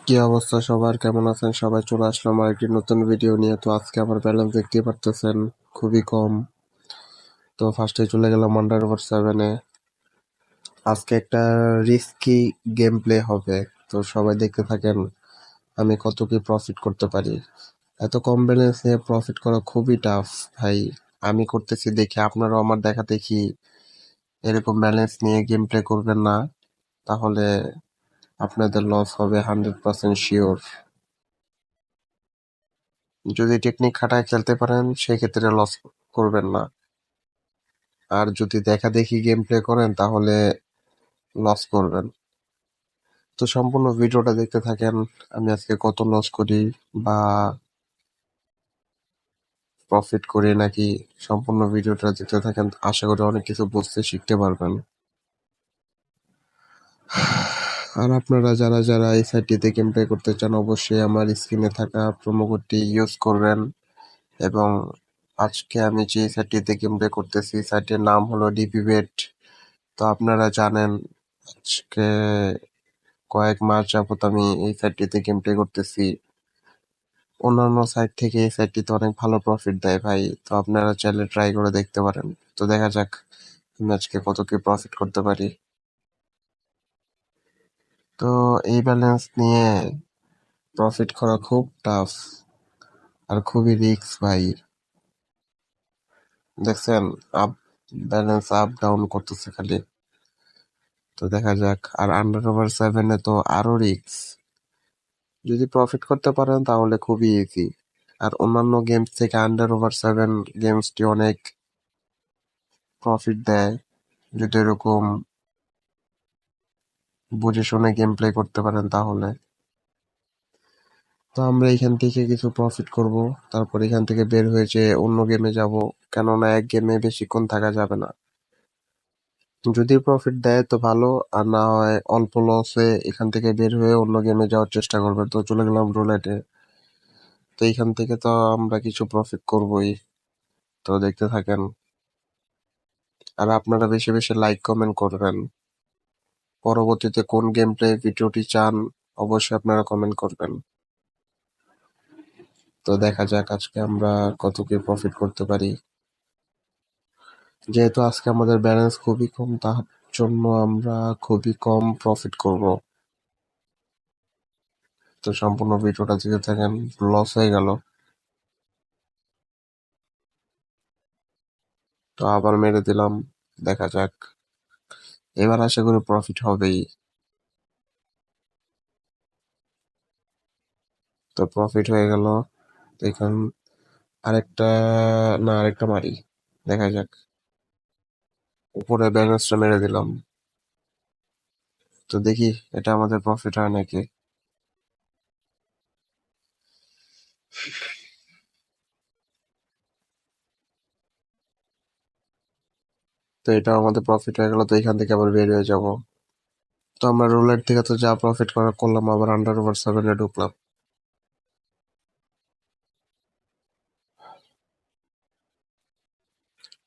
কি অবস্থা সবার, কেমন আছেন সবাই? চলে আসলাম আর একটি নতুন ভিডিও নিয়ে। তো আজকে আমার ব্যালেন্স দেখতেই পারতেছেন, খুবই কম। তো ফার্স্টে চলে গেলাম আন্ডার ওভার 7-এ। আজকে একটা রিস্কি গেম প্লে হবে, তো সবাই দেখতে থাকেন আমি কত কি প্রফিট করতে পারি। এত কম ব্যালেন্স নিয়ে প্রফিট করা খুবই টাফ ভাই। আমি করতেছি দেখে আপনারাও আমার দেখা দেখি এরকম ব্যালেন্স নিয়ে গেম প্লে করবেন না, তাহলে আপনাদের লস হবে 100% শিওর। যদি টেকনিক খাটায় খেলতে পারেন সেক্ষেত্রে লস করবেন না, আর যদি দেখা দেখি গেম প্লে করেন তাহলে লস করবেন। তো সম্পূর্ণ ভিডিওটা দেখতে থাকেন, আমি আজকে কত লস করি বা প্রফিট করি নাকি, সম্পূর্ণ ভিডিওটা দেখতে থাকেন। আশা করি অনেক কিছু বুঝতে শিখতে পারবেন। আর আপনারা যারা যারা এই সাইটটিতে গেম প্লে করতে চান অবশ্যই আমার স্ক্রিনে থাকা প্রোমো কোডটি ইউজ করবেন। এবং আজকে আমি যে সাইটটিতে গেম প্লে করতেছি সাইটের নাম হলো ডিপিবেট। তো আপনারা জানেন আজকে কয়েক মাস যাবত আমি এই সাইটটিতে গেম প্লে করতেছি। অন্যান্য সাইট থেকে এই সাইটটিতে অনেক ভালো প্রফিট দেয় ভাই, তো আপনারা চাইলে ট্রাই করে দেখতে পারেন। তো দেখা যাক আমি আজকে কত কি প্রফিট করতে পারি। তো এই ব্যালেন্স নিয়ে প্রফিট করা খুব টাফ আর খুবই রিস্ক ভাই। দেখছেন, আপ ব্যালেন্স আপ ডাউন করতেছে খালি। তো দেখা যাক। আর আন্ডার ওভার 7-এ তো আরো রিস্ক। যদি প্রফিট করতে পারেন তাহলে খুবই ইজি। আর অন্যান্য গেমস থেকে আন্ডার ওভার 7 গেমসটি অনেক প্রফিট দেয়, যদি এরকম বুঝে শুনে গেম প্লে করতে পারেন তাহলে। তো আমরা এখান থেকে কিছু প্রফিট করব, তারপর এখান থেকে বের হয়ে যে অন্য গেমে যাব, কেননা এক গেমে বেশিক্ষণ থাকা যাবে না। যদি প্রফিট দেয় তো ভালো, আর না হয় অল্প লসে এখান থেকে বের হয়ে অন্য গেমে যাওয়ার চেষ্টা করবেন। তো চলে গেলাম রুলেটে। তো এইখান থেকে তো আমরা কিছু প্রফিট করবই, তো দেখতে থাকেন। আর আপনারা বেশি বেশি লাইক কমেন্ট করবেন। পরবর্তীতে কোন গেম প্লে ভিডিওটি চান অবশ্যই আপনারা কমেন্ট করবেন। তো দেখা যাক আজকে আমরা কত কি প্রফিট করতে পারি। যেহেতু আজকে আমাদের ব্যালেন্স খুবই কম, তার জন্য আমরা খুবই কম প্রফিট করব। তো সম্পূর্ণ ভিডিওটা দেখতে থাকেন। লস হয়ে গেল, তো আবার মেরে দিলাম। দেখা যাক, এবার আশা করি প্রফিট হবেই। তো প্রফিট হয়ে গেল। এখন আরেকটা, না আরেকটা মারি, দেখা যাক। উপরে ব্যালেন্সটা মেরে দিলাম। তো দেখি এটা আমাদের প্রফিট হয় নাকি। তো এটা আমাদের প্রফিট হয়ে গেল, তো এখান থেকে আবার বের হয়ে যাব। তো আমরা রুলেট থেকে তো যা প্রফিট করা করলাম, আবার আন্ডার ওভার 7-এ ঢুকলাম।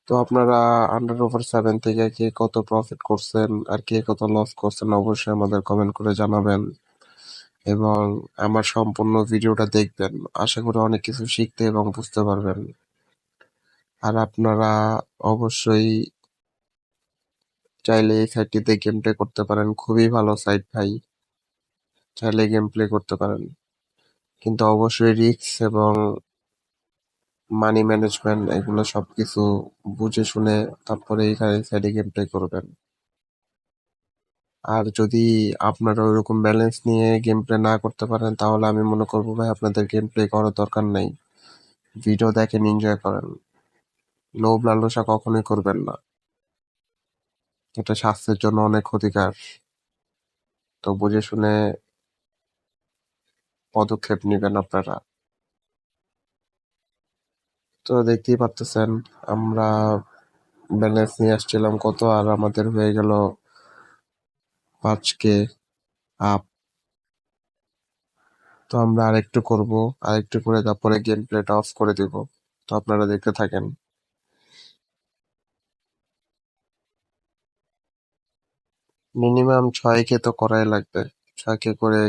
তো আপনারা আন্ডার ওভার 7 থেকে কে কত প্রফিট করছেন আর কে কত লস করছেন অবশ্যই আমাদের কমেন্ট করে জানাবেন। এবং আমার সম্পূর্ণ ভিডিওটা দেখবেন, আশা করি অনেক কিছু শিখতে এবং বুঝতে পারবেন। আর আপনারা অবশ্যই চাইলে এই সাইটটিতে গেম প্লে করতে পারেন, খুবই ভালো সাইট ভাই। চাইলে গেম প্লে করতে পারেন, কিন্তু অবশ্যই রিস্ক এবং মানি ম্যানেজমেন্ট এগুলো সবকিছু বুঝে শুনে তারপরে এখানে সাইডে গেম প্লে করবেন। আর যদি আপনারা ওইরকম ব্যালেন্স নিয়ে গেম প্লে না করতে পারেন তাহলে আমি মনে করবো ভাই আপনাদের গেম প্লে করার দরকার নেই। ভিডিও দেখেন, এনজয় করেন। লোভ লালসা কখনোই করবেন না, এটা স্বাস্থ্যের জন্য অনেক ক্ষতিকর। তো বুঝে শুনে পদক্ষেপ নেবেন আপনারা। তো দেখতেই পারতেছেন আমরা ব্যালেন্স নিয়ে আসছিলাম কত, আর আমাদের হয়ে গেল 5K আপ। তো আমরা আরেকটু করব, আরেকটু করে তারপরে গেম প্লেটা অফ করে দিব। তো আপনারা দেখতে থাকেন। মিনিমাম 6K তো করাই লাগবে, 6K করে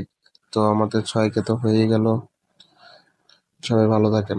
তো আমাদের 6K তো হয়েই গেল। সবাই ভালো থাকেন।